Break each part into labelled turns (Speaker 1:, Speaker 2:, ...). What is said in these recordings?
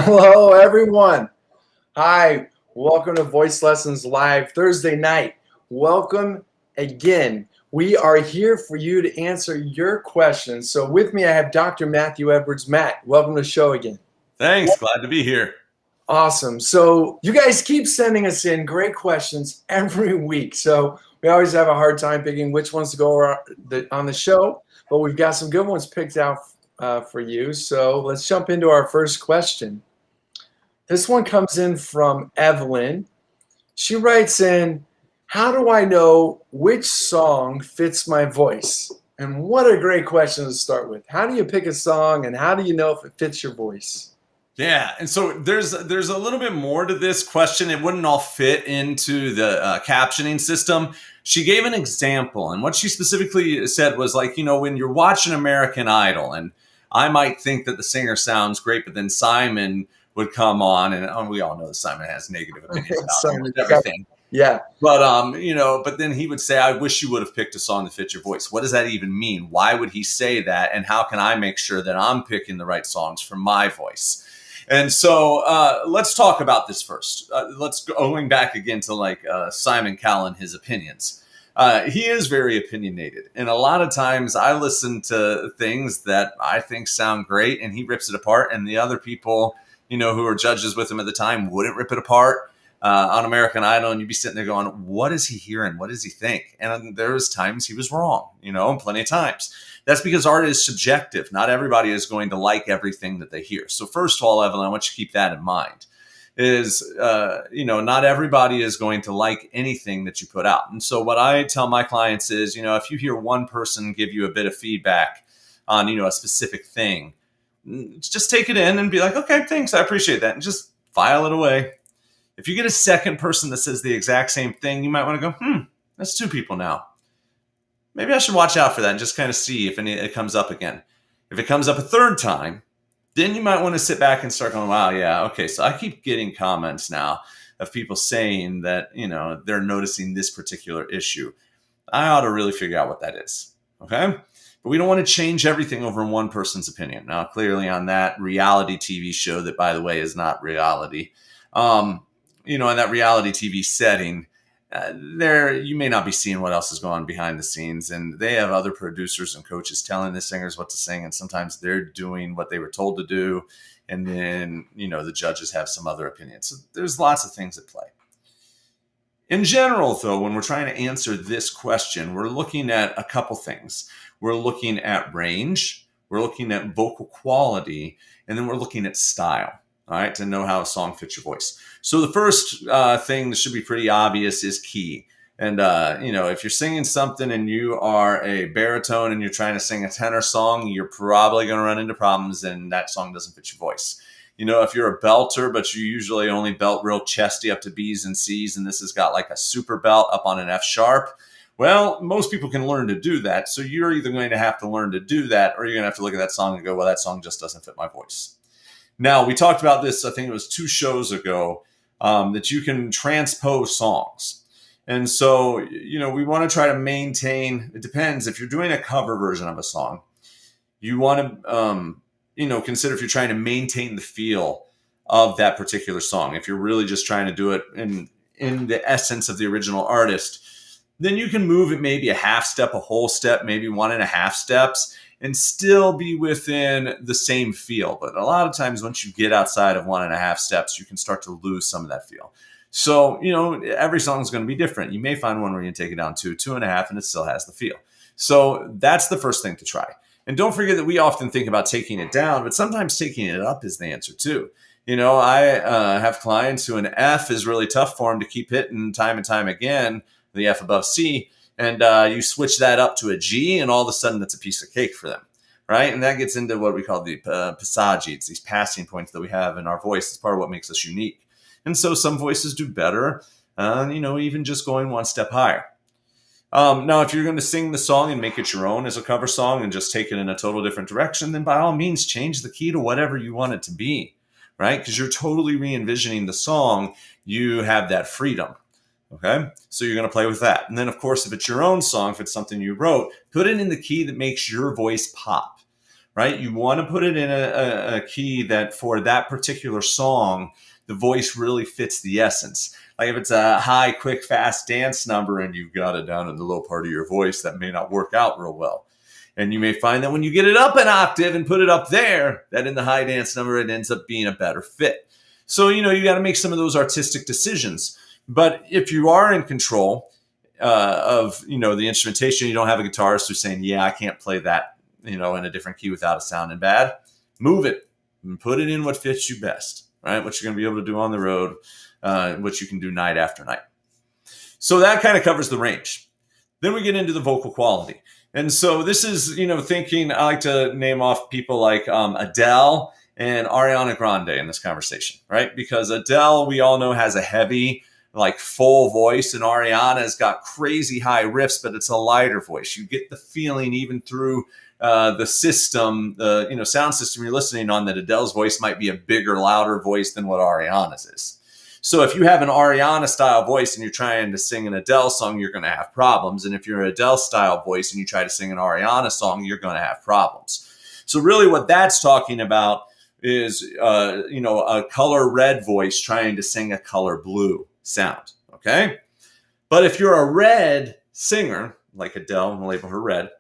Speaker 1: Hello, everyone. Hi, welcome to Voice Lessons Live Thursday night. Welcome again. We are here for you to answer your questions. So, with me, I have Dr. Matthew Edwards. Matt, welcome to the show again.
Speaker 2: Thanks. Glad to be here.
Speaker 1: Awesome. So, you guys keep sending us in great questions every week. So, we always have a hard time picking which ones to go on the show, but we've got some good ones picked out for you. So, let's jump into our first question. This one comes in from Evelyn. She writes in, how do I know which song fits my voice? And what a great question to start with. How do you pick a song and how do you know if it fits your voice?
Speaker 2: Yeah, and so there's a little bit more to this question. It wouldn't all fit into the captioning system. She gave an example, and what she specifically said was like, when you're watching American Idol, and I might think that the singer sounds great, but then Simon would come on, and we all know that Simon has negative opinions about almost everything.
Speaker 1: Yeah.
Speaker 2: But then he would say, I wish you would have picked a song that fits your voice. What does that even mean? Why would he say that? And how can I make sure that I'm picking the right songs for my voice? And so let's talk about this first. Let's going back again to Simon Cowell, his opinions. He is very opinionated. And a lot of times I listen to things that I think sound great and he rips it apart. And the other people, who are judges with him at the time wouldn't rip it apart. On American Idol, and you'd be sitting there going, what is he hearing? What does he think? And there was times he was wrong, and plenty of times. That's because art is subjective. Not everybody is going to like everything that they hear. So first of all, Evelyn, I want you to keep that in mind is, not everybody is going to like anything that you put out. And so what I tell my clients is, if you hear one person give you a bit of feedback on, a specific thing, just take it in and be like, okay, thanks. I appreciate that. And just file it away. If you get a second person that says the exact same thing, you might want to go, that's two people now. Maybe I should watch out for that and just kind of see if it comes up again. If it comes up a third time, then you might want to sit back and start going, wow, yeah, okay. So I keep getting comments now of people saying that, they're noticing this particular issue. I ought to really figure out what that is. Okay. But we don't want to change everything over one person's opinion. Now, clearly on that reality TV show that, by the way, is not reality, in that reality TV setting, there you may not be seeing what else is going on behind the scenes, and they have other producers and coaches telling the singers what to sing, and sometimes they're doing what they were told to do, and then the judges have some other opinions. So there's lots of things at play. In general, though, when we're trying to answer this question, we're looking at a couple things. We're looking at range, we're looking at vocal quality, and then we're looking at style. All right, to know how a song fits your voice. So the first thing that should be pretty obvious is key. And, if you're singing something and you are a baritone and you're trying to sing a tenor song, you're probably going to run into problems and that song doesn't fit your voice. If you're a belter, but you usually only belt real chesty up to B's and C's, and this has got like a super belt up on an F sharp, well, most people can learn to do that. So you're either going to have to learn to do that or you're going to have to look at that song and go, well, that song just doesn't fit my voice. Now, we talked about this, I think it was 2 shows ago, that you can transpose songs. And so, we want to try to maintain, it depends. If you're doing a cover version of a song, you want to, consider if you're trying to maintain the feel of that particular song. If you're really just trying to do it in the essence of the original artist, then you can move it maybe a half step, a whole step, maybe 1.5 steps, and still be within the same feel. But a lot of times once you get outside of 1.5 steps, you can start to lose some of that feel. So, every song is going to be different. You may find one where you take it down to 2.5 and it still has the feel. So that's the first thing to try. And don't forget that we often think about taking it down, but sometimes taking it up is the answer too. I have clients who an F is really tough for them to keep hitting time and time again, the F above C. And you switch that up to a G, and all of a sudden that's a piece of cake for them, right? And that gets into what we call the passaggi. It's these passing points that we have in our voice. It's part of what makes us unique. And so some voices do better, even just going one step higher. Now, if you're going to sing the song and make it your own as a cover song and just take it in a total different direction, then by all means, change the key to whatever you want it to be, right? Because you're totally re-envisioning the song. You have that freedom. Okay, so you're going to play with that. And then, of course, if it's your own song, if it's something you wrote, put it in the key that makes your voice pop, right? You want to put it in a key that for that particular song, the voice really fits the essence. Like if it's a high, quick, fast dance number and you've got it down in the low part of your voice, that may not work out real well. And you may find that when you get it up an octave and put it up there, that in the high dance number, it ends up being a better fit. So, you got to make some of those artistic decisions. But if you are in control of, the instrumentation, you don't have a guitarist who's saying, yeah, I can't play that, in a different key without it sounding bad, move it and put it in what fits you best, right? What you're going to be able to do on the road, what you can do night after night. So that kind of covers the range. Then we get into the vocal quality. And so this is, thinking, I like to name off people like Adele and Ariana Grande in this conversation, right? Because Adele, we all know, has a heavy, full voice, and Ariana's got crazy high riffs, but it's a lighter voice. You get the feeling even through the system, the sound system you're listening on, that Adele's voice might be a bigger, louder voice than what Ariana's is. So if you have an Ariana style voice and you're trying to sing an Adele song, you're going to have problems. And if you're an Adele style voice and you try to sing an Ariana song, you're going to have problems. So really what that's talking about is, a color red voice trying to sing a color blue sound. Okay. But if you're a red singer, like Adele, and label her red,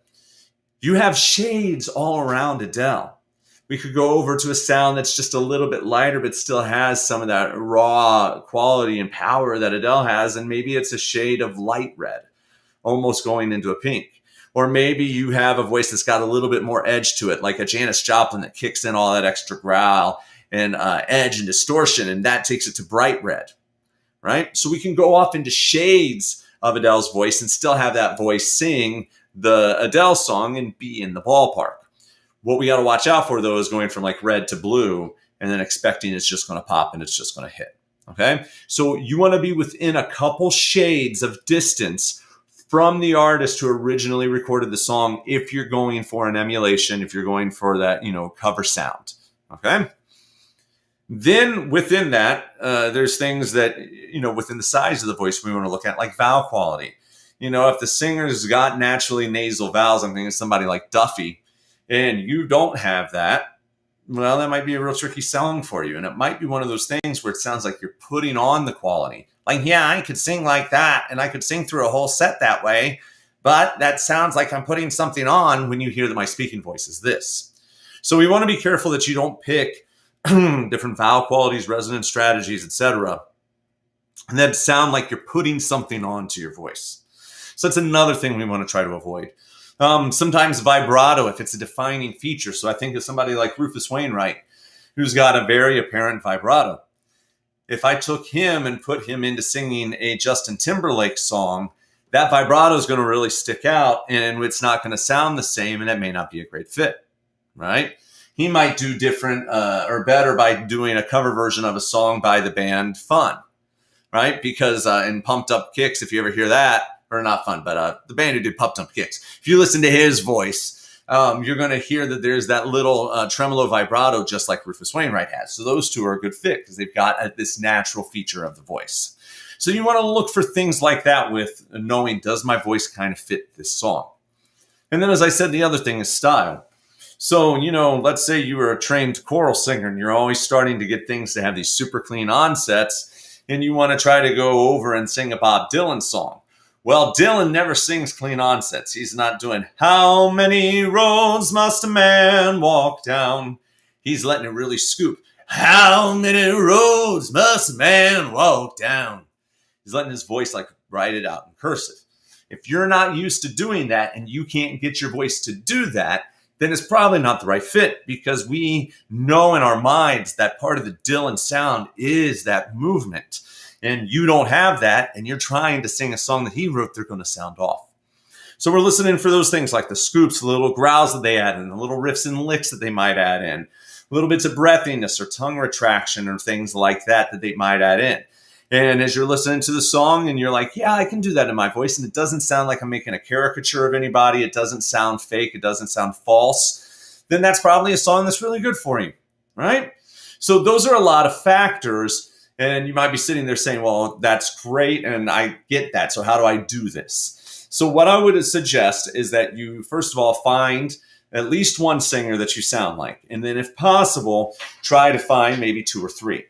Speaker 2: you have shades all around Adele. We could go over to a sound that's just a little bit lighter, but still has some of that raw quality and power that Adele has. And maybe it's a shade of light red, almost going into a pink. Or maybe you have a voice that's got a little bit more edge to it, like a Janis Joplin that kicks in all that extra growl and edge and distortion, and that takes it to bright red, right? So we can go off into shades of Adele's voice and still have that voice sing the Adele song and be in the ballpark. What we got to watch out for, though, is going from red to blue and then expecting it's just going to pop and it's just going to hit. Okay. So you want to be within a couple shades of distance from the artist who originally recorded the song if you're going for an emulation, if you're going for that, cover sound. Okay. Then within that, there's things that, within the size of the voice we want to look at, like vowel quality. If the singer's got naturally nasal vowels, I'm thinking somebody like Duffy, and you don't have that, well, that might be a real tricky song for you. And it might be one of those things where it sounds like you're putting on the quality. Like, yeah, I could sing like that, and I could sing through a whole set that way, but that sounds like I'm putting something on when you hear that my speaking voice is this. So we want to be careful that you don't pick different vowel qualities, resonance strategies, etc., and that sound like you're putting something onto your voice. So that's another thing we want to try to avoid. Sometimes vibrato, if it's a defining feature. So I think of somebody like Rufus Wainwright, who's got a very apparent vibrato. If I took him and put him into singing a Justin Timberlake song, that vibrato is going to really stick out and it's not going to sound the same, and it may not be a great fit, right? He might do different or better by doing a cover version of a song by the band Fun, right? Because in Pumped Up Kicks, if you ever hear that, or not Fun, but the band who did Pumped Up Kicks, if you listen to his voice, you're going to hear that there's that little tremolo vibrato just like Rufus Wainwright has. So those two are a good fit because they've got this natural feature of the voice. So you want to look for things like that with knowing, does my voice kind of fit this song? And then, as I said, the other thing is style. So, let's say you were a trained choral singer and you're always starting to get things to have these super clean onsets, and you want to try to go over and sing a Bob Dylan song. Well, Dylan never sings clean onsets. He's not doing, how many roads must a man walk down? He's letting it really scoop. How many roads must a man walk down? He's letting his voice write it out in cursive. If you're not used to doing that and you can't get your voice to do that, then it's probably not the right fit, because we know in our minds that part of the Dylan sound is that movement. And you don't have that, and you're trying to sing a song that he wrote, they're going to sound off. So we're listening for those things like the scoops, the little growls that they add in, the little riffs and licks that they might add in, little bits of breathiness or tongue retraction or things like that they might add in. And as you're listening to the song and you're like, yeah, I can do that in my voice, and it doesn't sound like I'm making a caricature of anybody, it doesn't sound fake, it doesn't sound false, then that's probably a song that's really good for you, right? So those are a lot of factors. And you might be sitting there saying, well, that's great, and I get that. So how do I do this? So what I would suggest is that you, first of all, find at least one singer that you sound like. And then if possible, try to find maybe 2 or 3.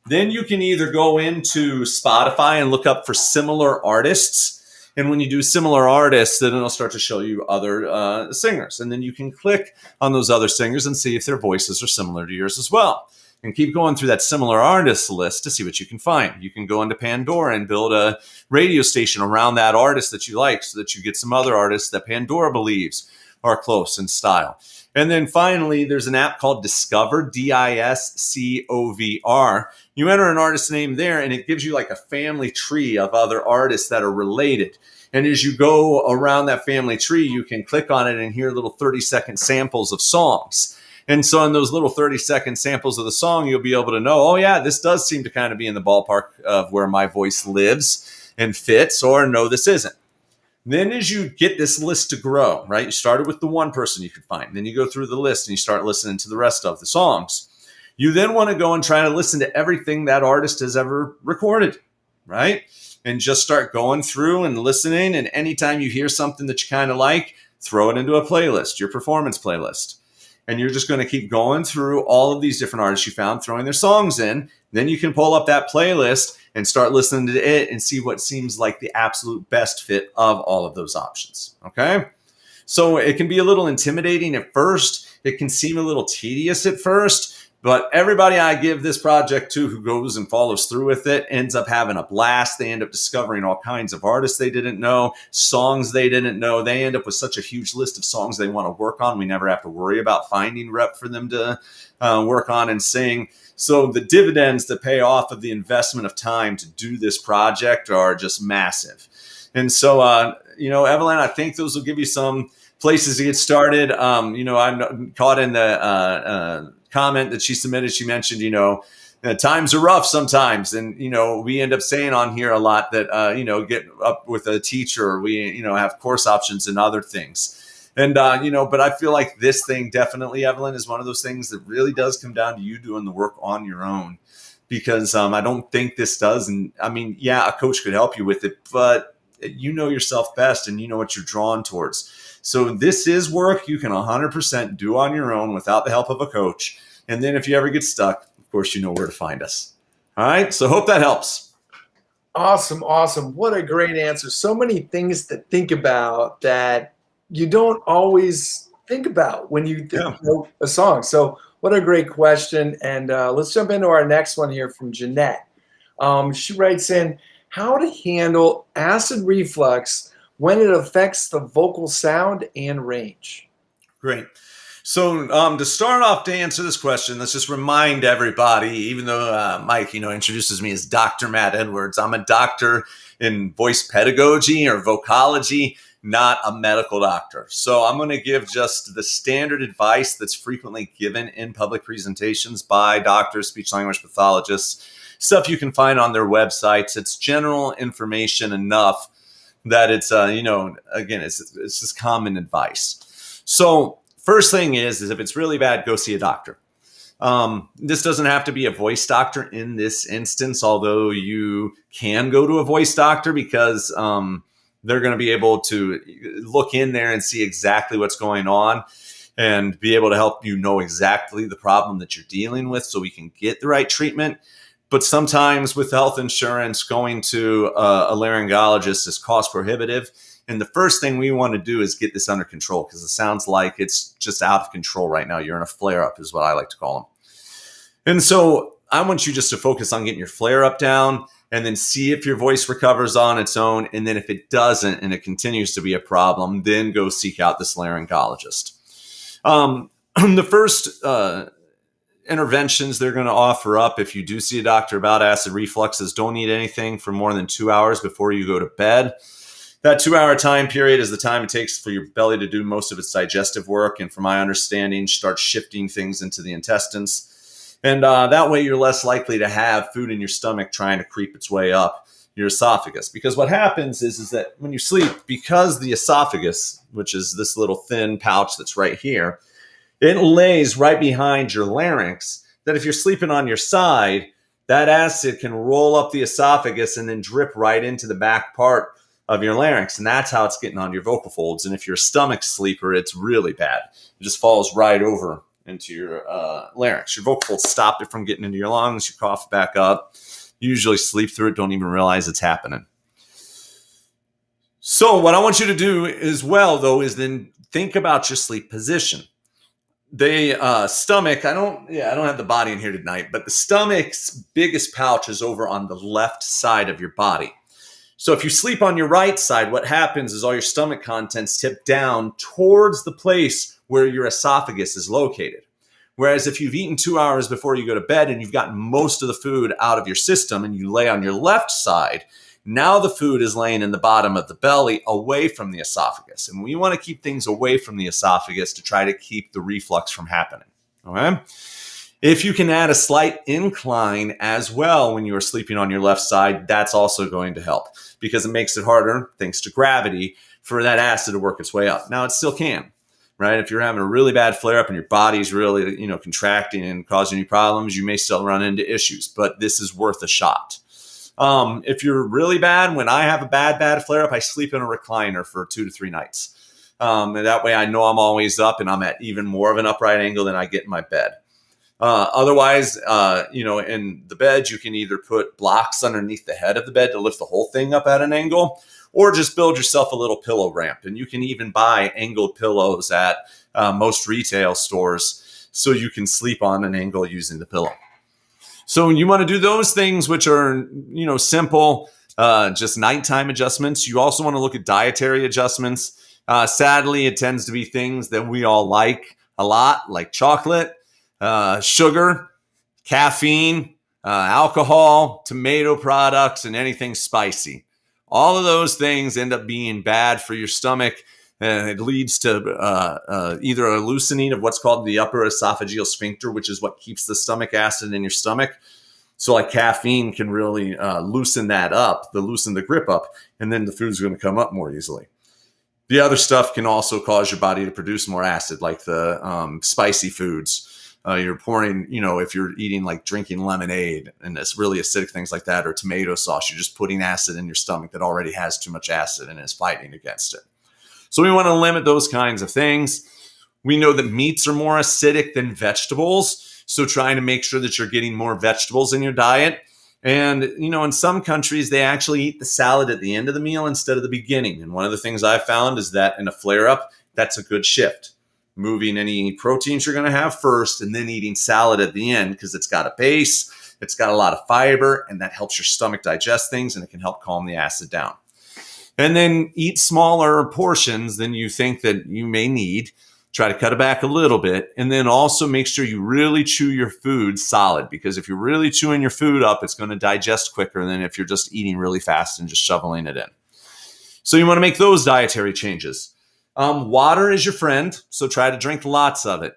Speaker 2: Then you can either go into Spotify and look up for similar artists. And when you do similar artists, then it'll start to show you other singers. And then you can click on those other singers and see if their voices are similar to yours as well. And keep going through that similar artists list to see what you can find. You can go into Pandora and build a radio station around that artist that you like so that you get some other artists that Pandora believes are close in style. And then finally, there's an app called Discover, Discovr. You enter an artist name there and it gives you like a family tree of other artists that are related. And as you go around that family tree, you can click on it and hear little 30-second samples of songs. And so in those little 30-second samples of the song, you'll be able to know, oh yeah, this does seem to kind of be in the ballpark of where my voice lives and fits, or no, this isn't. Then as you get this list to grow, right, you started with the one person you could find. Then you go through the list and you start listening to the rest of the songs. You then want to go and try to listen to everything that artist has ever recorded, right? And just start going through and listening. And anytime you hear something that you kind of like, throw it into a playlist, your performance playlist. And you're just going to keep going through all of these different artists you found, throwing their songs in. Then you can pull up that playlist and start listening to it and see what seems like the absolute best fit of all of those options. Okay? So it can be a little intimidating at first. It can seem a little tedious at first. But everybody I give this project to who goes and follows through with it ends up having a blast. They end up discovering all kinds of artists they didn't know, songs they didn't know. They end up with such a huge list of songs they want to work on. We never have to worry about finding rep for them to work on and sing. So the dividends that pay off of the investment of time to do this project are just massive. And so, Evelyn, I think those will give you some places to get started. I'm caught in the comment that she submitted. She mentioned, times are rough sometimes. And, we end up saying on here a lot that, get up with a teacher. We, have course options and other things. And, but I feel like this thing definitely, Evelyn, is one of those things that really does come down to you doing the work on your own. Because I don't think this does. And I mean, yeah, a coach could help you with it, but you know yourself best and you know what you're drawn towards. So this is work you can 100% do on your own without the help of a coach. And then if you ever get stuck, of course, you know where to find us. All right. So hope that helps.
Speaker 1: Awesome. What a great answer. So many things to think about that you don't always think about when you know a song. So what a great question. And let's jump into our next one here from Jeanette. She writes in, how to handle acid reflux when it affects the vocal sound and range.
Speaker 2: Great. So to start off to answer this question, let's just remind everybody, even though Mike, introduces me as Dr. Matt Edwards, I'm a doctor in voice pedagogy or vocology, not a medical doctor. So I'm going to give just the standard advice that's frequently given in public presentations by doctors, speech language pathologists, stuff you can find on their websites. It's general information enough that it's, again, it's just common advice. So first thing is if it's really bad, go see a doctor. This doesn't have to be a voice doctor in this instance, although you can go to a voice doctor because they're going to be able to look in there and see exactly what's going on and be able to help you know exactly the problem that you're dealing with so we can get the right treatment. But sometimes with health insurance, going to a laryngologist is cost prohibitive. And the first thing we want to do is get this under control because it sounds like it's just out of control right now. You're in a flare-up is what I like to call them. And so I want you just to focus on getting your flare-up down and then see if your voice recovers on its own. And then if it doesn't and it continues to be a problem, then go seek out this laryngologist. The first interventions they're going to offer up if you do see a doctor about acid reflux is don't eat anything for more than 2 hours before you go to bed. That 2 hour time period is the time it takes for your belly to do most of its digestive work. And from my understanding, start shifting things into the intestines. And that way you're less likely to have food in your stomach trying to creep its way up your esophagus. Because what happens is that when you sleep, because the esophagus, which is this little thin pouch that's right here, it lays right behind your larynx, that if you're sleeping on your side, that acid can roll up the esophagus and then drip right into the back part of your larynx, and that's how it's getting onto your vocal folds. And if you're a stomach sleeper, it's really bad. It just falls right over into your larynx. Your vocal folds stop it from getting into your lungs. You cough back up. You usually sleep through it, don't even realize it's happening. So what I want you to do as well, though, is then think about your sleep position. The stomach, I don't have the body in here tonight, but the stomach's biggest pouch is over on the left side of your body. So if you sleep on your right side, what happens is all your stomach contents tip down towards the place where your esophagus is located. Whereas if you've eaten 2 hours before you go to bed and you've gotten most of the food out of your system and you lay on your left side, now the food is laying in the bottom of the belly away from the esophagus. And we want to keep things away from the esophagus to try to keep the reflux from happening. Okay? If you can add a slight incline as well when you are sleeping on your left side, that's also going to help because it makes it harder, thanks to gravity, for that acid to work its way up. Now, it still can, right? If you're having a really bad flare-up and your body's really, contracting and causing you problems, you may still run into issues, but this is worth a shot. If you're really bad, when I have a bad flare-up, I sleep in a recliner for 2 to 3 nights. And that way I know I'm always up and I'm at even more of an upright angle than I get in my bed. Otherwise, in the bed, you can either put blocks underneath the head of the bed to lift the whole thing up at an angle, or just build yourself a little pillow ramp. And you can even buy angled pillows at most retail stores so you can sleep on an angle using the pillow. So you want to do those things, which are, simple, just nighttime adjustments. You also want to look at dietary adjustments. Sadly, it tends to be things that we all like a lot, like chocolate, sugar, caffeine, alcohol, tomato products, and anything spicy. All of those things end up being bad for your stomach. It leads to either a loosening of what's called the upper esophageal sphincter, which is what keeps the stomach acid in your stomach. So like caffeine can really loosen that up, loosen the grip up, and then the food's going to come up more easily. The other stuff can also cause your body to produce more acid, like the spicy foods. You're pouring, if you're eating like drinking lemonade and it's really acidic, things like that, or tomato sauce, you're just putting acid in your stomach that already has too much acid and is fighting against it. So we want to limit those kinds of things. We know that meats are more acidic than vegetables. So trying to make sure that you're getting more vegetables in your diet. And, in some countries, they actually eat the salad at the end of the meal instead of the beginning. And one of the things I've found is that in a flare-up, that's a good shift. Moving any proteins you're going to have first and then eating salad at the end because it's got a base, it's got a lot of fiber, and that helps your stomach digest things and it can help calm the acid down. And then eat smaller portions than you think that you may need. Try to cut it back a little bit. And then also make sure you really chew your food solid, because if you're really chewing your food up, it's going to digest quicker than if you're just eating really fast and just shoveling it in. So you want to make those dietary changes. Water is your friend, so try to drink lots of it.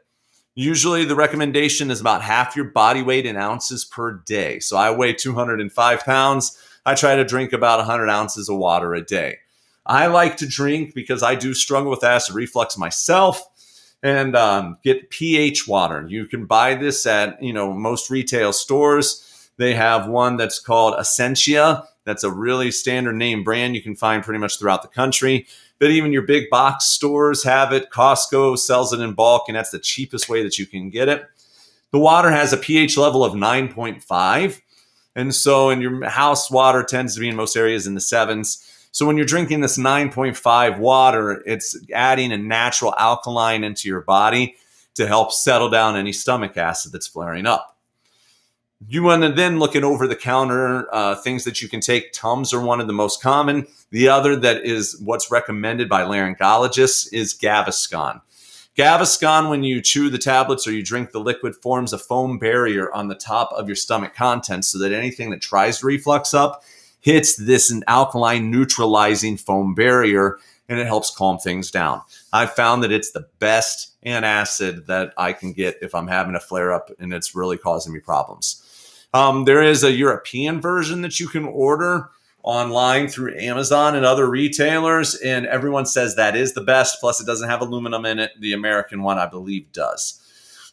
Speaker 2: Usually the recommendation is about half your body weight in ounces per day. So I weigh 205 pounds. I try to drink about 100 ounces of water a day. I like to drink, because I do struggle with acid reflux myself, and get pH water. You can buy this at most retail stores. They have one that's called Essentia. That's a really standard name brand you can find pretty much throughout the country. But even your big box stores have it. Costco sells it in bulk, and that's the cheapest way that you can get it. The water has a pH level of 9.5. And so in your house, water tends to be in most areas in the 7s. So when you're drinking this 9.5 water, it's adding a natural alkaline into your body to help settle down any stomach acid that's flaring up. You want to then look at over-the-counter things that you can take. Tums are one of the most common. The other that is what's recommended by laryngologists is Gaviscon. Gaviscon, when you chew the tablets or you drink the liquid, forms a foam barrier on the top of your stomach contents so that anything that tries to reflux up hits this alkaline neutralizing foam barrier, and it helps calm things down. I've found that it's the best antacid that I can get if I'm having a flare-up and it's really causing me problems. There is a European version that you can order online through Amazon and other retailers, and everyone says that is the best, plus it doesn't have aluminum in it. The American one, I believe, does.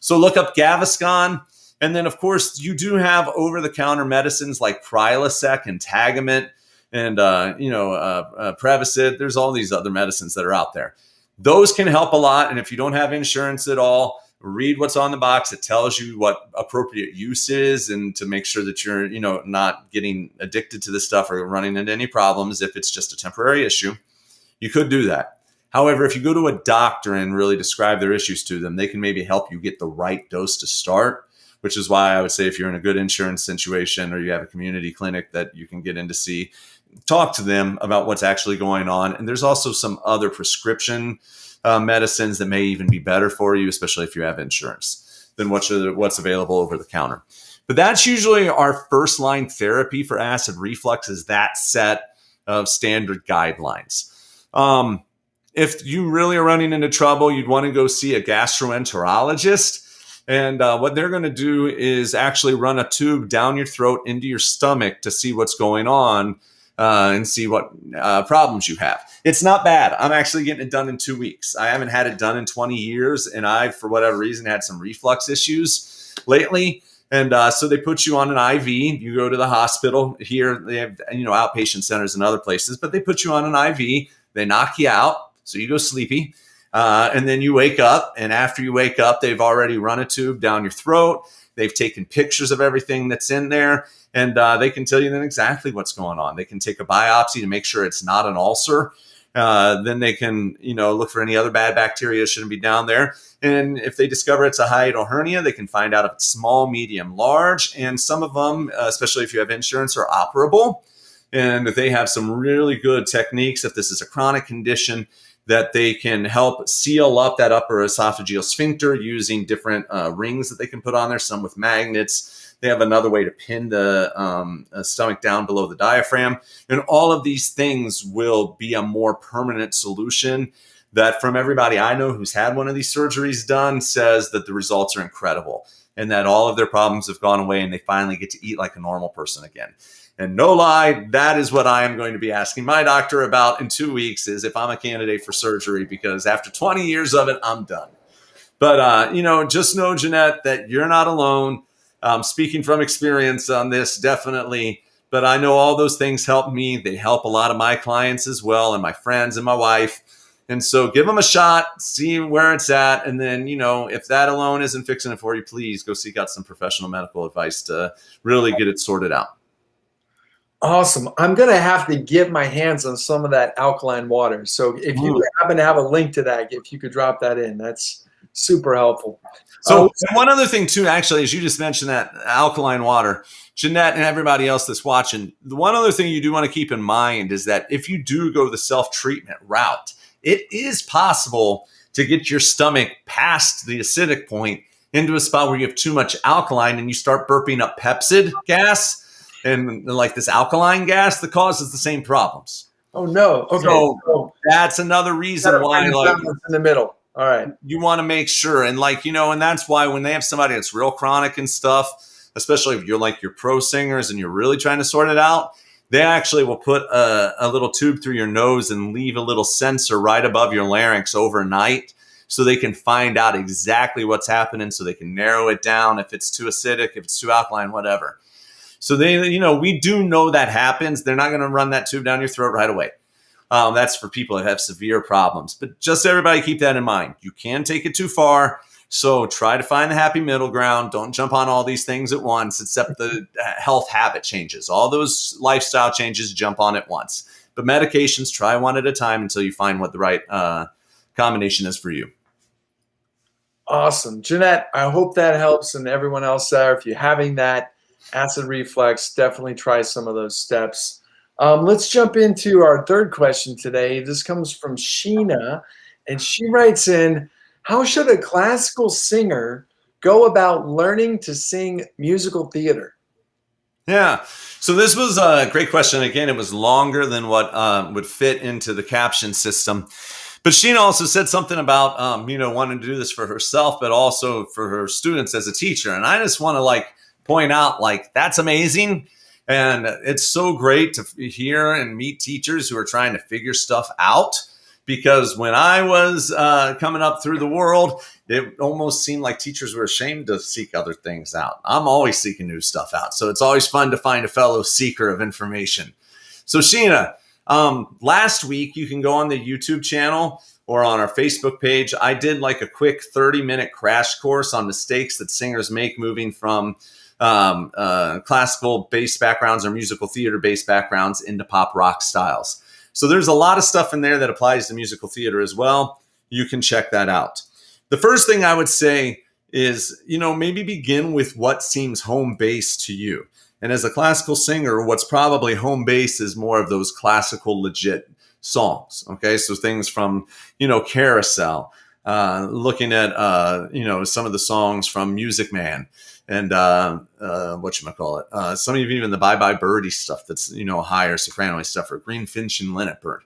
Speaker 2: So look up Gaviscon. And then, of course, you do have over-the-counter medicines like Prilosec and Tagamet. and Prevacid. There's all these other medicines that are out there. Those can help a lot. And if you don't have insurance at all, read what's on the box. It tells you what appropriate use is, and to make sure that you're, not getting addicted to this stuff or running into any problems. If it's just a temporary issue, you could do that. However, if you go to a doctor and really describe their issues to them, they can maybe help you get the right dose to start, which is why I would say if you're in a good insurance situation or you have a community clinic that you can get in to see, talk to them about what's actually going on. And there's also some other prescription medicines that may even be better for you, especially if you have insurance, than what's available over the counter. But that's usually our first line therapy for acid reflux, is that set of standard guidelines. If you really are running into trouble, you'd want to go see a gastroenterologist. And what they're going to do is actually run a tube down your throat into your stomach to see what's going on and see what problems you have. It's not bad. I'm actually getting it done in 2 weeks. I haven't had it done in 20 years. And I, for whatever reason, had some reflux issues lately. And so they put you on an IV. You go to the hospital. Here they have, outpatient centers and other places, but they put you on an IV. They knock you out. So you go sleepy. And then you wake up. And after you wake up, they've already run a tube down your throat. They've taken pictures of everything that's in there. And they can tell you then exactly what's going on. They can take a biopsy to make sure it's not an ulcer. Then they can, look for any other bad bacteria shouldn't be down there. And if they discover it's a hiatal hernia, they can find out if it's small, medium, large. And some of them, especially if you have insurance, are operable. And they have some really good techniques, if this is a chronic condition, that they can help seal up that upper esophageal sphincter using different rings that they can put on there, some with magnets. They have another way to pin the stomach down below the diaphragm. And all of these things will be a more permanent solution that, from everybody I know who's had one of these surgeries done, says that the results are incredible and that all of their problems have gone away and they finally get to eat like a normal person again. And no lie, that is what I am going to be asking my doctor about in 2 weeks, is if I'm a candidate for surgery, because after 20 years of it, I'm done. But, just know, Jeanette, that you're not alone. Speaking from experience on this, definitely. But I know all those things help me. They help a lot of my clients as well, and my friends and my wife. And so give them a shot, see where it's at. And then, if that alone isn't fixing it for you, please go seek out some professional medical advice to really get it sorted out.
Speaker 1: Awesome. I'm going to have to get my hands on some of that alkaline water. So if you happen to have a link to that, if you could drop that in, that's super helpful.
Speaker 2: So one other thing too, actually, as you just mentioned that alkaline water, Jeanette and everybody else that's watching, the one other thing you do want to keep in mind is that if you do go the self-treatment route, it is possible to get your stomach past the acidic point into a spot where you have too much alkaline and you start burping up Pepsid gas and like this alkaline gas that causes the same problems.
Speaker 1: Oh no. Okay.
Speaker 2: So that's another reason why, like,
Speaker 1: in the middle. All right.
Speaker 2: You want to make sure. And and that's why when they have somebody that's real chronic and stuff, especially if you're like your pro singers and you're really trying to sort it out, they actually will put a little tube through your nose and leave a little sensor right above your larynx overnight so they can find out exactly what's happening, so they can narrow it down if it's too acidic, if it's too alkaline, whatever. So we do know that happens. They're not going to run that tube down your throat right away. That's for people that have severe problems. But just everybody keep that in mind. You can take it too far. So try to find the happy middle ground. Don't jump on all these things at once, except the health habit changes. All those lifestyle changes, jump on at once. But medications, try one at a time until you find what the right combination is for you.
Speaker 1: Awesome. Jeanette, I hope that helps, and everyone else there. If you're having that acid reflux, definitely try some of those steps. Let's jump into our third question today. This comes from Sheena, and she writes in, how should a classical singer go about learning to sing musical theater?
Speaker 2: Yeah. So this was a great question. Again, it was longer than what would fit into the caption system. But Sheena also said something about, wanting to do this for herself, but also for her students as a teacher. And I just want to point out, that's amazing. And it's so great to hear and meet teachers who are trying to figure stuff out. Because when I was coming up through the world, it almost seemed like teachers were ashamed to seek other things out. I'm always seeking new stuff out. So it's always fun to find a fellow seeker of information. So Sheena, last week, you can go on the YouTube channel or on our Facebook page. I did like a quick 30-minute crash course on mistakes that singers make moving from classical based backgrounds or musical theater based backgrounds into pop rock styles. So there's a lot of stuff in there that applies to musical theater as well. You can check that out. The first thing I would say is, maybe begin with what seems home base to you. And as a classical singer, what's probably home base is more of those classical legit songs. Okay, so things from, Carousel, looking at, some of the songs from Music Man and some of even the Bye Bye Birdie stuff that's, higher soprano stuff, or Greenfinch and Linnet Bird.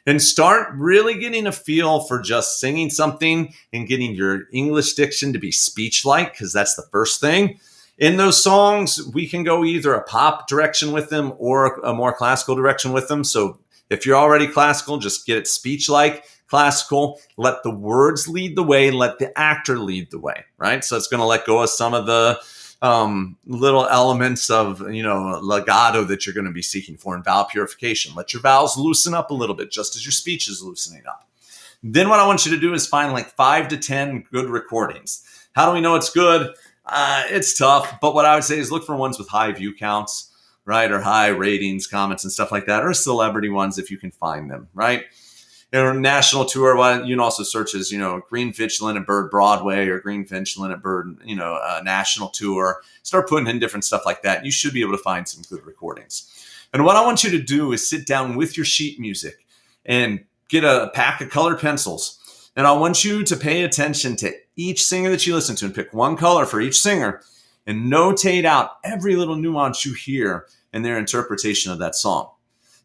Speaker 2: And start really getting a feel for just singing something and getting your English diction to be speech-like, because that's the first thing. In those songs, we can go either a pop direction with them or a more classical direction with them. So if you're already classical, just get it speech-like, classical. Let the words lead the way. Let the actor lead the way, right? So it's going to let go of some of the little elements of, legato that you're going to be seeking for in vowel purification. Let your vowels loosen up a little bit, just as your speech is loosening up. Then what I want you to do is find like 5 to 10 good recordings. How do we know it's good? It's tough, but what I would say is look for ones with high view counts, right? Or high ratings, comments, and stuff like that, or celebrity ones if you can find them, right? National tour, you can also search as, Greenfinch, Linnet Bird Broadway, or Greenfinch, Linnet Bird, national tour. Start putting in different stuff like that. You should be able to find some good recordings. And what I want you to do is sit down with your sheet music and get a pack of colored pencils. And I want you to pay attention to each singer that you listen to and pick one color for each singer and notate out every little nuance you hear in their interpretation of that song.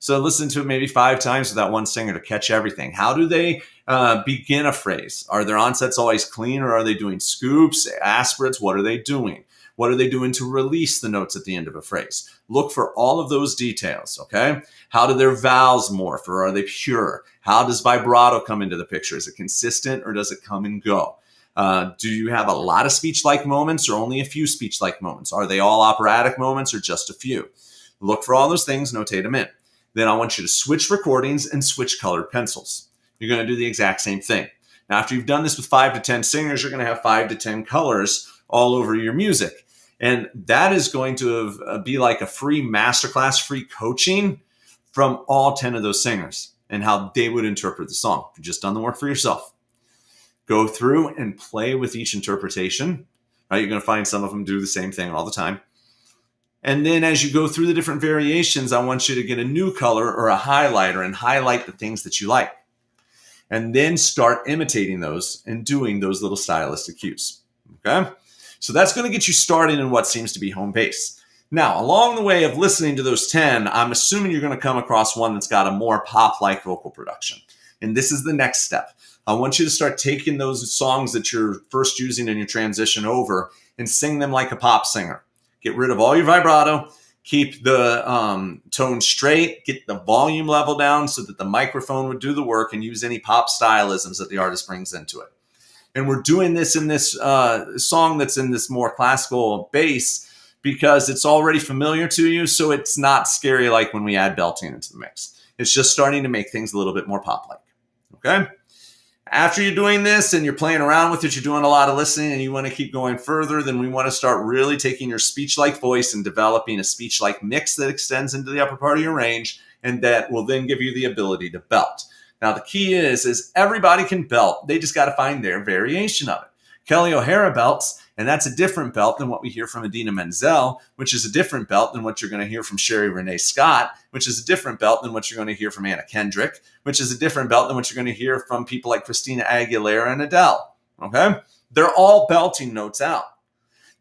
Speaker 2: So listen to it maybe 5 times with that one singer to catch everything. How do they begin a phrase? Are their onsets always clean, or are they doing scoops, aspirates? What are they doing? What are they doing to release the notes at the end of a phrase? Look for all of those details, okay? How do their vowels morph, or are they pure? How does vibrato come into the picture? Is it consistent, or does it come and go? Do you have a lot of speech-like moments or only a few speech-like moments? Are they all operatic moments or just a few? Look for all those things, notate them in. Then I want you to switch recordings and switch colored pencils. You're going to do the exact same thing. Now, after you've done this with 5 to 10 singers, you're going to have 5 to 10 colors all over your music. And that is going to be like a free masterclass, free coaching from all 10 of those singers and how they would interpret the song. You've just done the work for yourself. Go through and play with each interpretation. Right? You're going to find some of them do the same thing all the time. And then as you go through the different variations, I want you to get a new color or a highlighter and highlight the things that you like. And then start imitating those and doing those little stylistic cues. Okay? So that's going to get you started in what seems to be home base. Now, along the way of listening to those 10, I'm assuming you're going to come across one that's got a more pop-like vocal production. And this is the next step. I want you to start taking those songs that you're first using in your transition over and sing them like a pop singer. Get rid of all your vibrato, keep the tone straight, get the volume level down so that the microphone would do the work, and use any pop stylisms that the artist brings into it. And we're doing this in this song that's in this more classical bass because it's already familiar to you, so it's not scary like when we add belting into the mix. It's just starting to make things a little bit more pop-like, okay? After you're doing this and you're playing around with it, you're doing a lot of listening and you want to keep going further, then we want to start really taking your speech-like voice and developing a speech-like mix that extends into the upper part of your range, and that will then give you the ability to belt. Now, the key is everybody can belt. They just got to find their variation of it. Kelly O'Hara belts, and that's a different belt than what we hear from Idina Menzel, which is a different belt than what you're going to hear from Sherry Renee Scott, which is a different belt than what you're going to hear from Anna Kendrick, which is a different belt than what you're going to hear from people like Christina Aguilera and Adele. Okay? They're all belting notes out.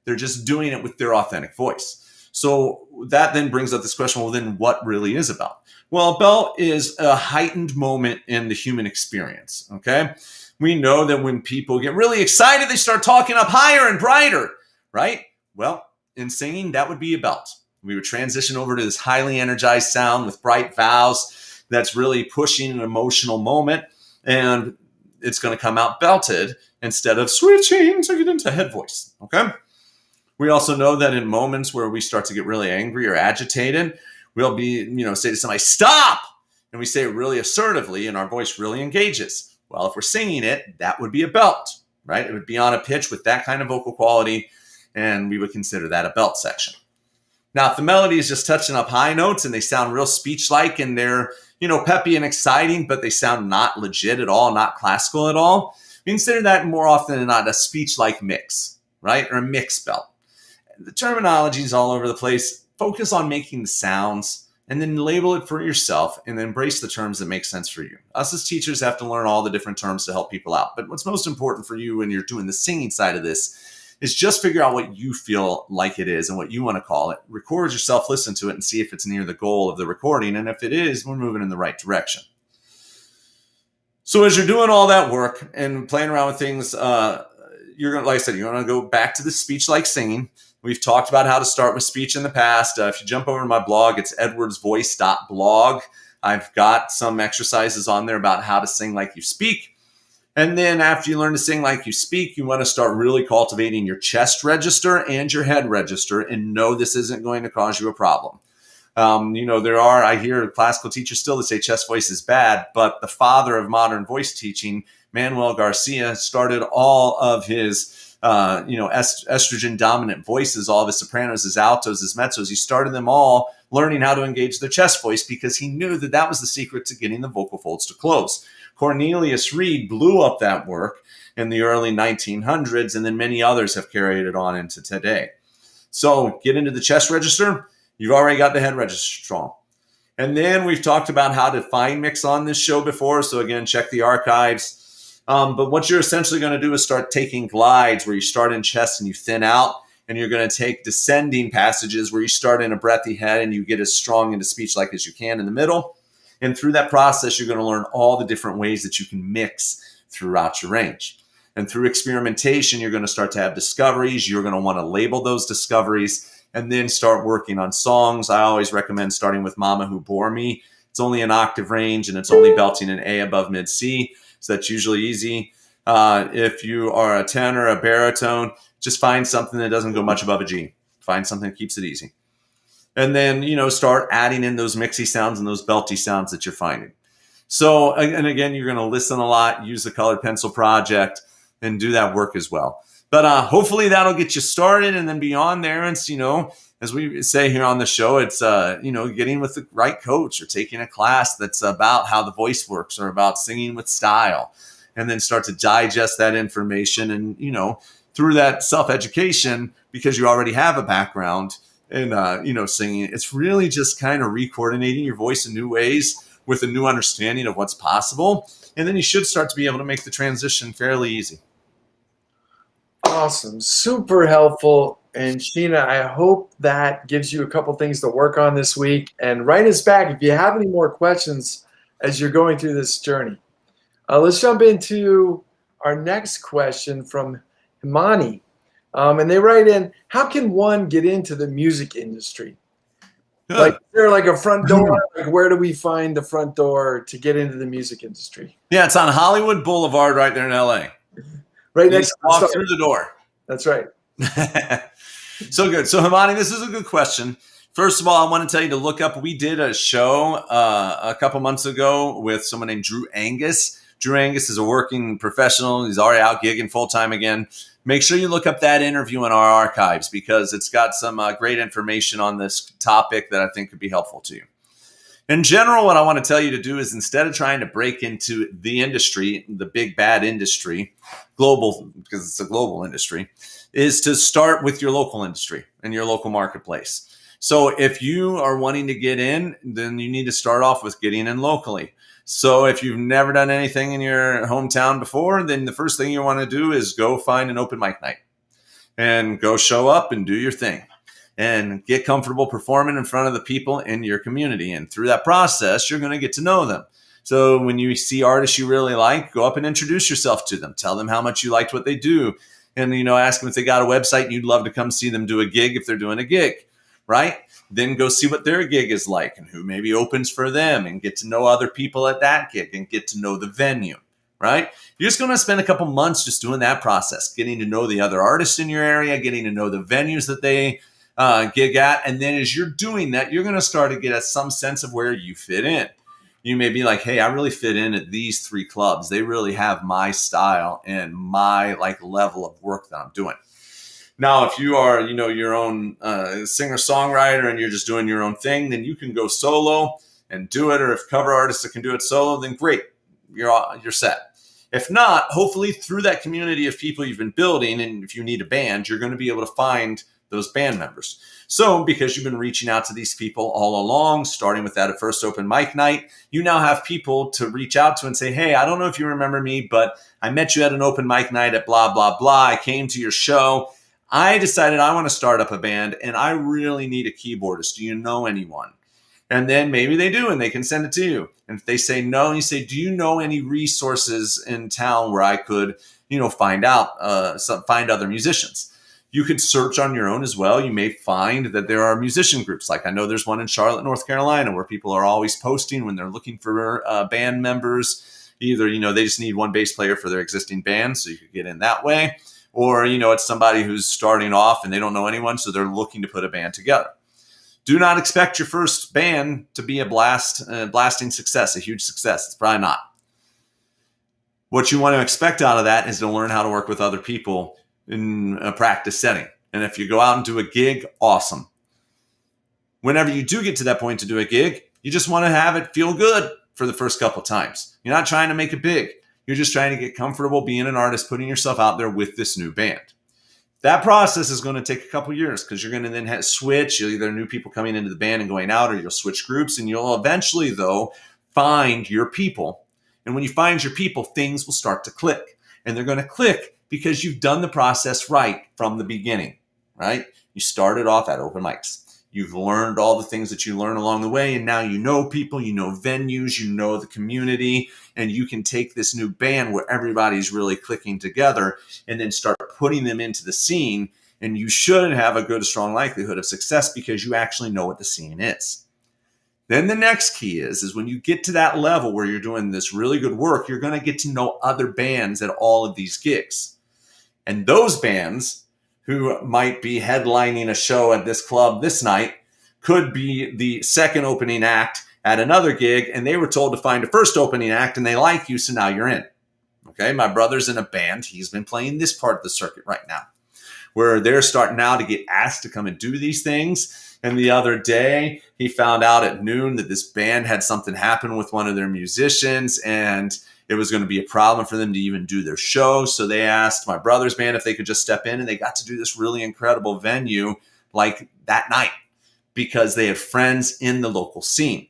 Speaker 2: They're just doing it with their authentic voice. So that then brings up this question, well, then what really is a belt? Well, a belt is a heightened moment in the human experience, okay? We know that when people get really excited, they start talking up higher and brighter, right? Well, in singing, that would be a belt. We would transition over to this highly energized sound with bright vowels that's really pushing an emotional moment, and it's going to come out belted instead of switching to get into head voice, okay? We also know that in moments where we start to get really angry or agitated, we'll be, say to somebody, stop. And we say it really assertively and our voice really engages. Well, if we're singing it, that would be a belt, right? It would be on a pitch with that kind of vocal quality, and we would consider that a belt section. Now, if the melody is just touching up high notes and they sound real speech-like and they're, peppy and exciting, but they sound not legit at all, not classical at all, we consider that more often than not a speech-like mix, right? Or a mix belt. The terminology is all over the place. Focus on making the sounds and then label it for yourself and embrace the terms that make sense for you. Us as teachers have to learn all the different terms to help people out. But what's most important for you when you're doing the singing side of this is just figure out what you feel like it is and what you want to call it. Record yourself, listen to it, and see if it's near the goal of the recording. And if it is, we're moving in the right direction. So as you're doing all that work and playing around with things, you're going to, like I said, you're going to go back to the speech-like singing. We've talked about how to start with speech in the past. If you jump over to my blog, it's edwardsvoice.blog. I've got some exercises on there about how to sing like you speak. And then after you learn to sing like you speak, you want to start really cultivating your chest register and your head register, and no, this isn't going to cause you a problem. I hear classical teachers still that say chest voice is bad, but the father of modern voice teaching, Manuel Garcia, started all of his estrogen dominant voices, all of his sopranos, his altos, his mezzos. He started them all learning how to engage their chest voice because he knew that that was the secret to getting the vocal folds to close. Cornelius Reed blew up that work in the early 1900s, and then many others have carried it on into today. So get into the chest register. You've already got the head register strong. And then we've talked about how to fine mix on this show before. So again, check the archives. But what you're essentially going to do is start taking glides where you start in chest and you thin out, and you're going to take descending passages where you start in a breathy head and you get as strong into speech like as you can in the middle. And through that process, you're going to learn all the different ways that you can mix throughout your range. And through experimentation, you're going to start to have discoveries. You're going to want to label those discoveries and then start working on songs. I always recommend starting with Mama Who Bore Me. It's only an octave range and it's only belting an A above mid C. So that's usually easy. If you are a tenor, a baritone, just find something that doesn't go much above a G. Find something that keeps it easy. And then, start adding in those mixy sounds and those belty sounds that you're finding. So, and again, you're going to listen a lot, use the Colored Pencil Project, and do that work as well. But hopefully that'll get you started. And then beyond there, it's, as we say here on the show, it's, getting with the right coach or taking a class that's about how the voice works or about singing with style, and then start to digest that information. And, through that self-education, because you already have a background in, singing, it's really just kind of re-coordinating your voice in new ways with a new understanding of what's possible. And then you should start to be able to make the transition fairly easy.
Speaker 1: Awesome. Super helpful. And Sheena, I hope that gives you a couple things to work on this week. And write us back if you have any more questions as you're going through this journey. Let's jump into our next question from Himani. And they write in, how can one get into the music industry?
Speaker 2: Good.
Speaker 1: Like, is there like a front door? Like, where do we find the front door to get into the music industry?
Speaker 2: Yeah, it's on Hollywood Boulevard right there in LA.
Speaker 1: Right next to
Speaker 2: walk through the door.
Speaker 1: That's right.
Speaker 2: So good. So Himani, this is a good question. First of all, I want to tell you to look up. We did a show a couple months ago with someone named Drew Angus. Drew Angus is a working professional. He's already out gigging full time again. Make sure you look up that interview in our archives because it's got some great information on this topic that I think could be helpful to you. In general, what I want to tell you to do is instead of trying to break into the industry, the big bad industry, global, because it's a global industry, is to start with your local industry and your local marketplace. So if you are wanting to get in, then you need to start off with getting in locally. So if you've never done anything in your hometown before, then the first thing you want to do is go find an open mic night and go show up and do your thing and get comfortable performing in front of the people in your community. And through that process, you're going to get to know them. So when you see artists you really like, go up and introduce yourself to them. Tell them how much you liked what they do. And, ask them if they got a website and you'd love to come see them do a gig if they're doing a gig, right? Then go see what their gig is like and who maybe opens for them and get to know other people at that gig and get to know the venue, right? You're just going to spend a couple months just doing that process, getting to know the other artists in your area, getting to know the venues that they gig at. And then as you're doing that, you're going to start to get some sense of where you fit in. You may be like, hey, I really fit in at these 3 clubs. They really have my style and my like level of work that I'm doing. Now, if you are, your own singer-songwriter and you're just doing your own thing, then you can go solo and do it. Or if cover artists that can do it solo, then great, you're set. If not, hopefully through that community of people you've been building, and if you need a band, you're going to be able to find those band members. So because you've been reaching out to these people all along, starting with that at first open mic night, you now have people to reach out to and say, hey, I don't know if you remember me, but I met you at an open mic night at blah, blah, blah. I came to your show. I decided I want to start up a band and I really need a keyboardist. Do you know anyone? And then maybe they do and they can send it to you. And if they say no, you say, do you know any resources in town where I could, find other musicians? You could search on your own as well. You may find that there are musician groups. Like I know there's one in Charlotte, North Carolina, where people are always posting when they're looking for band members. Either, they just need one bass player for their existing band, so you could get in that way. Or, it's somebody who's starting off and they don't know anyone, so they're looking to put a band together. Do not expect your first band to be a blasting success, a huge success. It's probably not. What you want to expect out of that is to learn how to work with other people in a practice setting. And if you go out and do a gig, awesome. Whenever you do get to that point to do a gig, you just want to have it feel good for the first couple times. You're not trying to make it big. You're just trying to get comfortable being an artist, putting yourself out there with this new band. That process is going to take a couple years because you're going to then switch. You'll either new people coming into the band and going out, or you'll switch groups, and you'll eventually, though, find your people. And when you find your people, things will start to click. And they're going to click because you've done the process right from the beginning, right? You started off at open mics. You've learned all the things that you learn along the way, and now you know people, you know venues, you know the community, and you can take this new band where everybody's really clicking together and then start putting them into the scene, and you should have a good, strong likelihood of success because you actually know what the scene is. Then the next key is when you get to that level where you're doing this really good work, you're going to get to know other bands at all of these gigs. And those bands who might be headlining a show at this club this night could be the second opening act at another gig, and they were told to find a first opening act, and they like you, so now you're in. Okay, my brother's in a band. He's been playing this part of the circuit right now, where they're starting now to get asked to come and do these things. And the other day, he found out at noon that this band had something happen with one of their musicians, and it was going to be a problem for them to even do their show. So they asked my brother's band if they could just step in, and they got to do this really incredible venue like that night because they had friends in the local scene.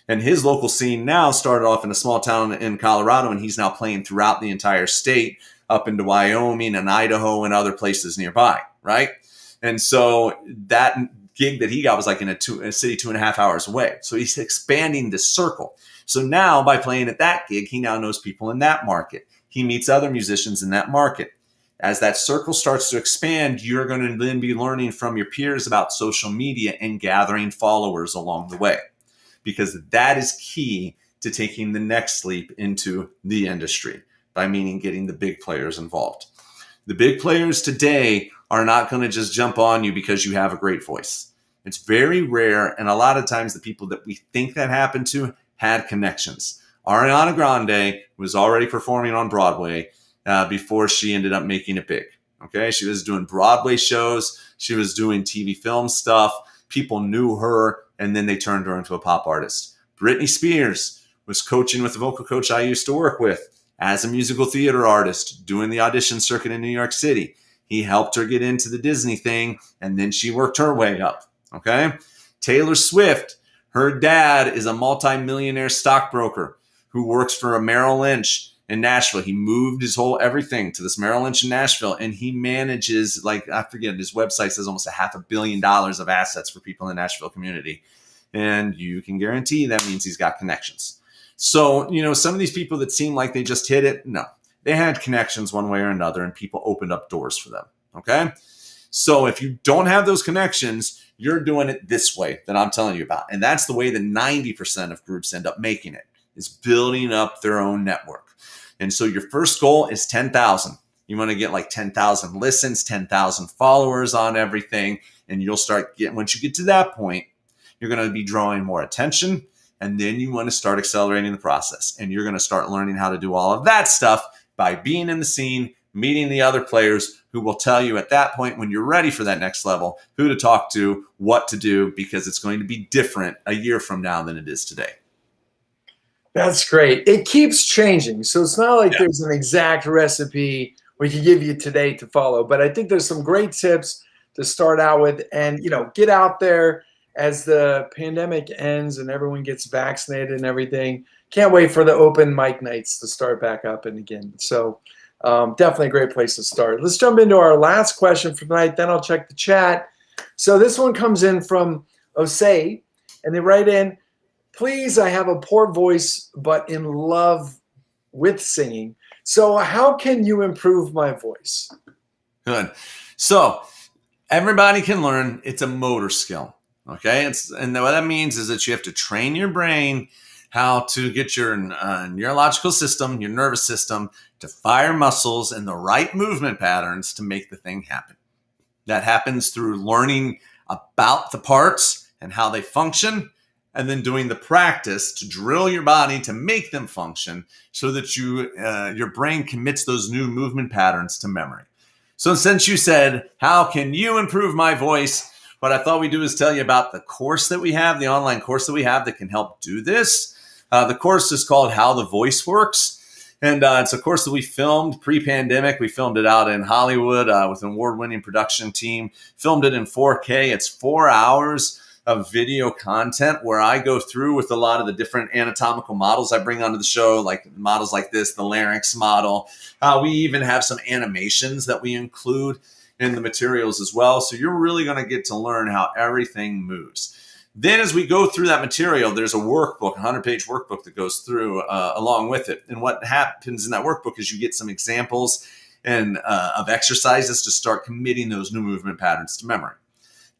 Speaker 2: And his local scene now started off in a small town in Colorado, and he's now playing throughout the entire state, up into Wyoming and Idaho and other places nearby, right? And so that gig that he got was like in a city 2.5 hours away. So he's expanding this circle. So now by playing at that gig, he now knows people in that market. He meets other musicians in that market. As that circle starts to expand, you're going to then be learning from your peers about social media and gathering followers along the way, because that is key to taking the next leap into the industry, by meaning getting the big players involved. The big players today are not going to just jump on you because you have a great voice. It's very rare, and a lot of times the people that we think that happened to had connections. Ariana Grande was already performing on Broadway before she ended up making it big. Okay, she was doing Broadway shows. She was doing TV film stuff. People knew her, and then they turned her into a pop artist. Britney Spears was coaching with the vocal coach I used to work with as a musical theater artist, doing the audition circuit in New York City. He helped her get into the Disney thing, and then she worked her way up. Okay, Taylor Swift, her dad is a multi-millionaire stockbroker who works for Merrill Lynch in Nashville. He moved his whole everything to this Merrill Lynch in Nashville, and he manages, like, I forget, his website says almost $500 million of assets for people in the Nashville community. And you can guarantee that means he's got connections. So, some of these people that seem like they just hit it, no, they had connections one way or another, and people opened up doors for them. Okay. So if you don't have those connections, you're doing it this way that I'm telling you about. And that's the way that 90% of groups end up making it, is building up their own network. And so your first goal is 10,000. You want to get like 10,000 listens, 10,000 followers on everything. And you'll start getting, once you get to that point, you're going to be drawing more attention. And then you want to start accelerating the process. And you're going to start learning how to do all of that stuff by being in the scene, meeting the other players who will tell you at that point, when you're ready for that next level, who to talk to, what to do, because it's going to be different a year from now than it is today.
Speaker 1: That's great. It keeps changing. So it's not like there's an exact recipe we can give you today to follow, but I think there's some great tips to start out with, and, you know, get out there as the pandemic ends and everyone gets vaccinated and everything. Can't wait for the open mic nights to start back up and again. So definitely a great place to start. Let's jump into our last question for tonight. Then I'll check the chat. So this one comes in from Osei, and they write in, please, I have a poor voice, but in love with singing. So how can you improve my voice?
Speaker 2: Good. So everybody can learn. It's a motor skill. Okay. And what that means is that you have to train your brain how to get your neurological system, your nervous system, to fire muscles in the right movement patterns to make the thing happen. That happens through learning about the parts and how they function, and then doing the practice to drill your body to make them function so that your brain commits those new movement patterns to memory. So since you said, how can you improve my voice? What I thought we'd do is tell you about the course that we have, the online course that we have that can help do this. The course is called How the Voice Works. And it's a course that we filmed pre-pandemic. We filmed it out in Hollywood with an award-winning production team. Filmed it in 4K. It's 4 hours of video content where I go through with a lot of the different anatomical models I bring onto the show, like models like this, the larynx model. We even have some animations that we include in the materials as well. So you're really going to get to learn how everything moves. Then as we go through that material, there's a workbook, a 100-page workbook that goes through along with it. And what happens in that workbook is you get some examples and of exercises to start committing those new movement patterns to memory.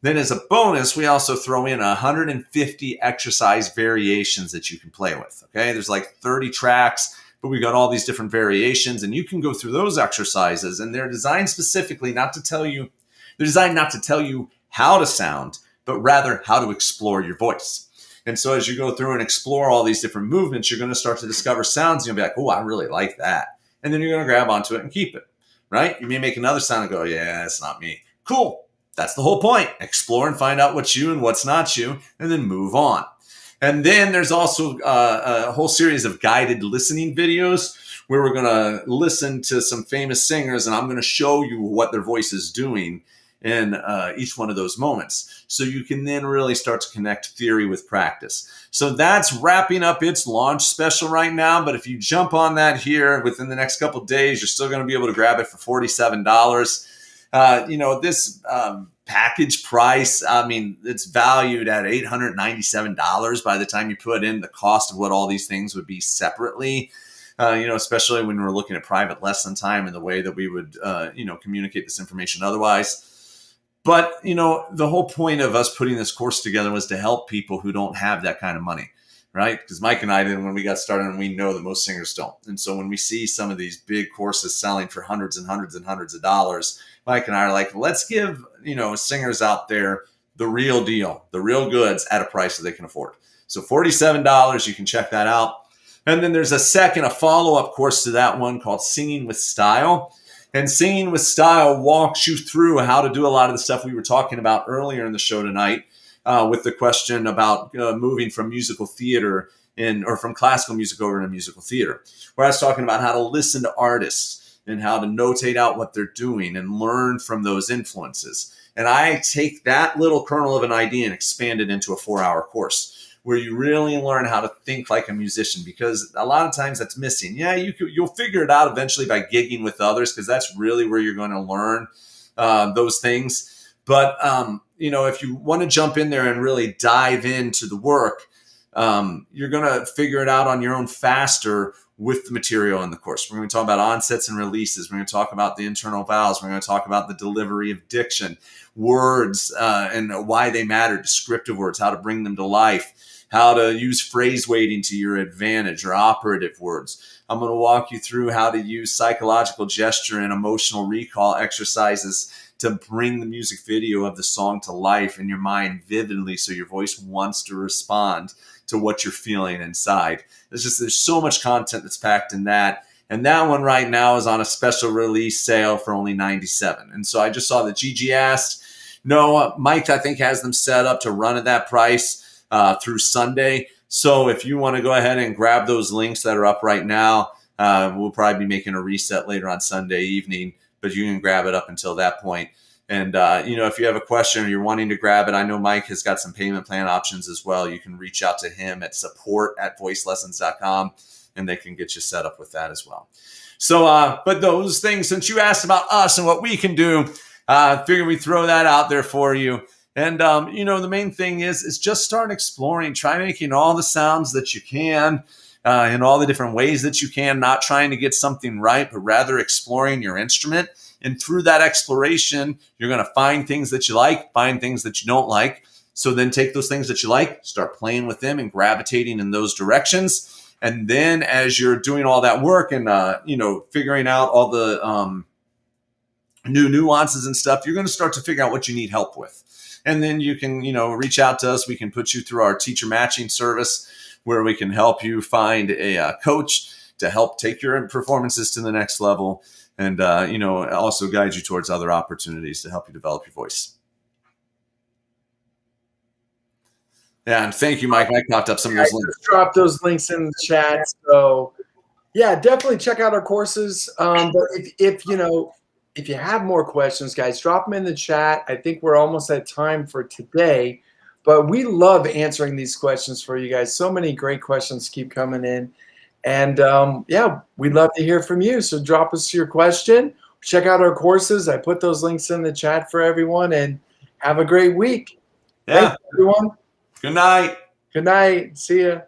Speaker 2: Then as a bonus, we also throw in 150 exercise variations that you can play with. Okay, there's like 30 tracks, but we've got all these different variations, and you can go through those exercises, and they're designed specifically they're designed not to tell you how to sound, but rather how to explore your voice. And so as you go through and explore all these different movements, you're going to start to discover sounds, and you'll be like, oh, I really like that. And then you're going to grab onto it and keep it, right? You may make another sound and go, yeah, it's not me. Cool. That's the whole point. Explore and find out what's you and what's not you, and then move on. And then there's also a whole series of guided listening videos where we're going to listen to some famous singers, and I'm going to show you what their voice is doing in each one of those moments. So you can then really start to connect theory with practice. So that's wrapping up its launch special right now. But if you jump on that here within the next couple of days, you're still going to be able to grab it for $47. This package price, I mean, it's valued at $897 by the time you put in the cost of what all these things would be separately, especially when we're looking at private lesson time and the way that we would, communicate this information otherwise. But, the whole point of us putting this course together was to help people who don't have that kind of money, right? Because Mike and I did when we got started, and we know that most singers don't. And so when we see some of these big courses selling for hundreds and hundreds and hundreds of dollars, Mike and I are like, let's give, singers out there the real deal, the real goods at a price that they can afford. So $47, you can check that out. And then there's a follow-up course to that one called Singing with Style. And Singing with Style walks you through how to do a lot of the stuff we were talking about earlier in the show tonight with the question about moving from musical theater or from classical music over to musical theater, where I was talking about how to listen to artists and how to notate out what they're doing and learn from those influences. And I take that little kernel of an idea and expand it into a 4-hour course where you really learn how to think like a musician, because a lot of times that's missing. Yeah, you'll figure it out eventually by gigging with others, because that's really where you're going to learn those things. But, if you want to jump in there and really dive into the work, you're going to figure it out on your own faster with the material in the course. We're going to talk about onsets and releases. We're going to talk about the internal vowels. We're going to talk about the delivery of diction, words, and why they matter, descriptive words, how to bring them to life, how to use phrase weighting to your advantage, or operative words. I'm going to walk you through how to use psychological gesture and emotional recall exercises to bring the music video of the song to life in your mind vividly, so your voice wants to respond to what you're feeling inside. There's so much content that's packed in that. And that one right now is on a special release sale for only $97. And so I just saw that Gigi asked. No, Mike, I think, has them set up to run at that price through Sunday. So if you want to go ahead and grab those links that are up right now, we'll probably be making a reset later on Sunday evening, but you can grab it up until that point. And, if you have a question or you're wanting to grab it, I know Mike has got some payment plan options as well. You can reach out to him at support@voicelessons.com, and they can get you set up with that as well. So, but those things, since you asked about us and what we can do, figure we throw that out there for you. And, the main thing is just start exploring, try making all the sounds that you can in all the different ways that you can, not trying to get something right, but rather exploring your instrument. And through that exploration, you're going to find things that you like, find things that you don't like. So then take those things that you like, start playing with them and gravitating in those directions. And then as you're doing all that work and, figuring out all the new nuances and stuff, you're going to start to figure out what you need help with. And then you can, reach out to us. We can put you through our teacher matching service where we can help you find a coach to help take your performances to the next level. And, also guide you towards other opportunities to help you develop your voice. Yeah, and thank you, Mike. Mike popped up some of those links.
Speaker 1: Just drop those links in the chat. So, yeah, definitely check out our courses. But if you have more questions, guys, drop them in the chat. I think we're almost at time for today, but we love answering these questions for you guys. So many great questions keep coming in. And, we'd love to hear from you. So drop us your question. Check out our courses. I put those links in the chat for everyone, and have a great week.
Speaker 2: Yeah.
Speaker 1: Thanks, everyone.
Speaker 2: Good night.
Speaker 1: Good night. See ya.